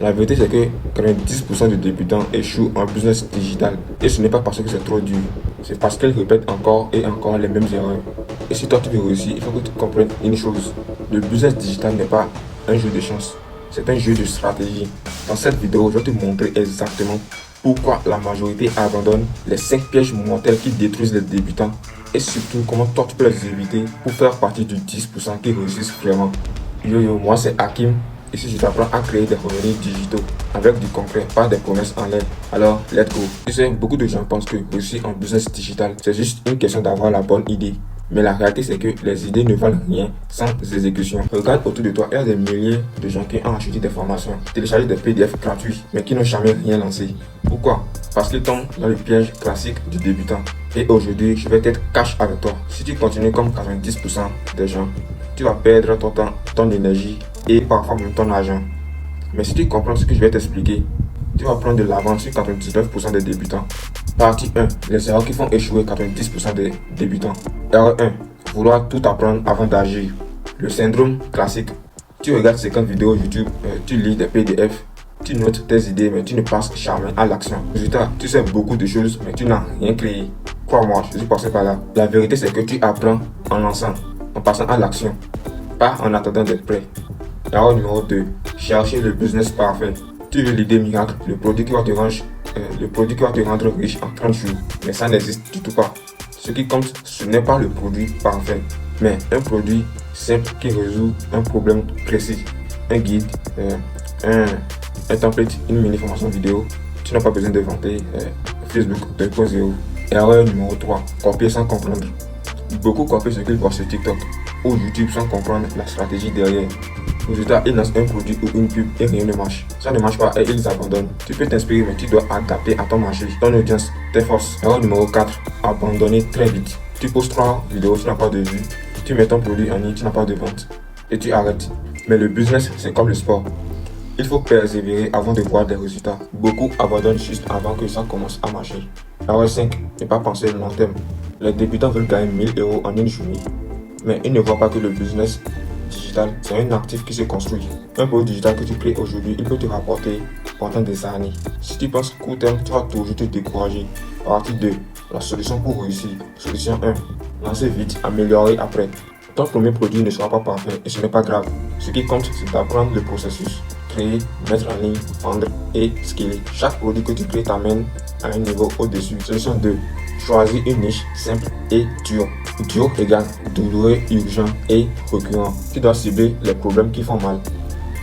La vérité, c'est que 90% des débutants échouent en business digital. Et ce n'est pas parce que c'est trop dur, c'est parce qu'ils répètent encore et encore les mêmes erreurs. Et si toi tu veux réussir, il faut que tu comprennes une chose. Le business digital n'est pas un jeu de chance, c'est un jeu de stratégie. Dans cette vidéo, je vais te montrer exactement pourquoi la majorité abandonne, les 5 pièges mortels qui détruisent les débutants et surtout comment toi tu peux les éviter pour faire partie du 10% qui réussissent vraiment. Yo, moi c'est Hakim. Ici, je t'apprends à créer des revenus digitaux avec du concret, pas des promesses en l'air. Alors, let's go. Tu sais, beaucoup de gens pensent que réussir en business digital, c'est juste une question d'avoir la bonne idée. Mais la réalité, c'est que les idées ne valent rien sans exécution. Regarde autour de toi, il y a des milliers de gens qui ont acheté des formations, téléchargé des PDF gratuits, mais qui n'ont jamais rien lancé. Pourquoi? Parce qu'ils tombent dans le piège classique du débutant. Et aujourd'hui, je vais être cash avec toi. Si tu continues comme 90% des gens, tu vas perdre ton temps, ton énergie et parfois même ton argent. Mais si tu comprends ce que je vais t'expliquer, tu vas prendre de l'avance sur 99% des débutants. Partie 1. Les erreurs qui font échouer 90% des débutants. Erreur 1. Vouloir tout apprendre avant d'agir. Le syndrome classique. Tu regardes 50 vidéos YouTube, tu lis des PDF, tu notes tes idées, mais tu ne passes jamais à l'action. Résultat, tu sais beaucoup de choses, mais tu n'as rien créé. Crois-moi, je suis passé par là. La vérité, c'est que tu apprends en lançant, en passant à l'action, pas en attendant d'être prêt. Erreur numéro 2. Chercher le business parfait. Tu veux l'idée miracle, le produit qui va te rendre riche en 30 jours. Mais ça n'existe du tout pas. Ce qui compte, ce n'est pas le produit parfait, mais un produit simple qui résout un problème précis. Un guide, un template, une mini formation vidéo. Tu n'as pas besoin d'inventer Facebook 2.0. Erreur numéro 3. Copier sans comprendre. Beaucoup copient ce qu'ils voient sur TikTok ou YouTube sans comprendre la stratégie derrière. Résultat, ils lancent un produit ou une pub et rien ne marche. Ça ne marche pas et ils abandonnent. Tu peux t'inspirer, mais tu dois adapter à ton marché, ton audience, tes forces. Erreur numéro 4. Abandonner très vite. Tu poses 3 vidéos, tu n'as pas de vues. Tu mets ton produit en ligne, tu n'as pas de vente. Et tu arrêtes. Mais le business, c'est comme le sport. Il faut persévérer avant de voir des résultats. Beaucoup abandonnent juste avant que ça commence à marcher. Erreur 5. Ne pas penser long terme. Les débutants veulent gagner 1000 € en une journée. Mais ils ne voient pas que le business digital, c'est un actif qui se construit. Un produit digital que tu crées aujourd'hui, il peut te rapporter pendant des années. Si tu penses court terme, tu vas toujours te décourager. Partie 2. La solution pour réussir. Solution 1. Lancer vite, améliorer après. Ton premier produit ne sera pas parfait et ce n'est pas grave. Ce qui compte, c'est d'apprendre le processus. Créer, mettre en ligne, vendre et scaler. Chaque produit que tu crées t'amène à un niveau au-dessus. Solution 2. Choisis une niche simple et dure. Dur égale douloureux, urgent et récurrent. Tu dois cibler les problèmes qui font mal,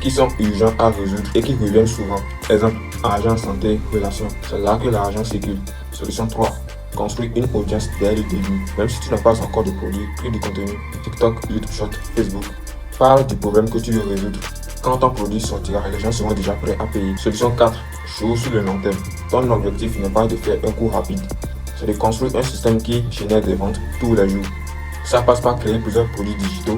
qui sont urgents à résoudre et qui reviennent souvent. Exemple, argent, santé, relations. C'est là que l'argent circule. Solution 3. Construire une audience dès le début. Même si tu n'as pas encore de produit, crée du contenu. TikTok, YouTube Short, Facebook. Parle du problème que tu veux résoudre. Quand ton produit sortira, les gens seront déjà prêts à payer. Solution 4. Joue sur le long terme. Ton objectif n'est pas de faire un coup rapide. C'est de construire un système qui génère des ventes tous les jours. Ça passe par créer plusieurs produits digitaux,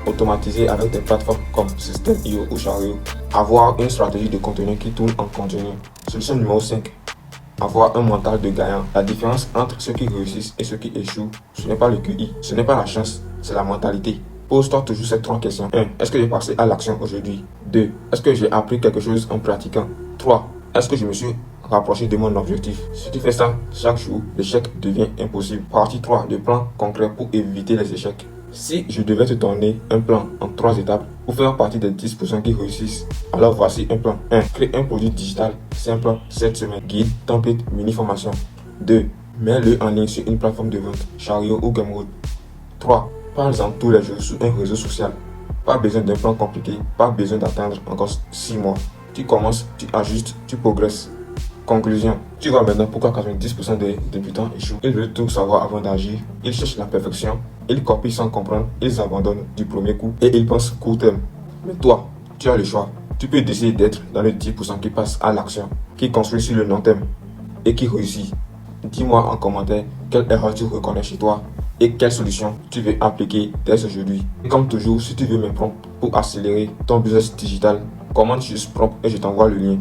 automatiser avec des plateformes comme System.io ou Chariot. Avoir une stratégie de contenu qui tourne en continu. Solution numéro 5. Avoir un mental de gagnant. La différence entre ceux qui réussissent et ceux qui échouent, ce n'est pas le QI, ce n'est pas la chance, c'est la mentalité. Pose-toi toujours ces 3 questions. 1. Est-ce que j'ai passé à l'action aujourd'hui? 2. Est-ce que j'ai appris quelque chose en pratiquant? 3. Est-ce que je me suis rapprocher de mon objectif? Si tu fais ça chaque jour, l'échec devient impossible. Partie 3. Le plan concret pour éviter les échecs. Si je devais te donner un plan en 3 étapes pour faire partie des 10% qui réussissent, alors voici un plan. 1. Crée un produit digital simple 7 semaines. Guide, template, mini formation. 2. Mets-le en ligne sur une plateforme de vente, Chariot ou Gumroad. 3. Parle-en tous les jours sur un réseau social. Pas besoin d'un plan compliqué, pas besoin d'attendre encore 6 mois. Tu commences, tu ajustes, tu progresses. Conclusion. Tu vois maintenant pourquoi 90% des débutants échouent. Ils veulent tout savoir avant d'agir. Ils cherchent la perfection. Ils copient sans comprendre. Ils abandonnent du premier coup. Et ils pensent court terme. Mais toi, tu as le choix. Tu peux décider d'être dans le 10% qui passe à l'action, qui construit sur le long terme et qui réussit. Dis-moi en commentaire quelle erreur tu reconnais chez toi et quelle solution tu veux appliquer dès aujourd'hui. Et comme toujours, si tu veux mes prompts pour accélérer ton business digital, commente juste prompt et je t'envoie le lien.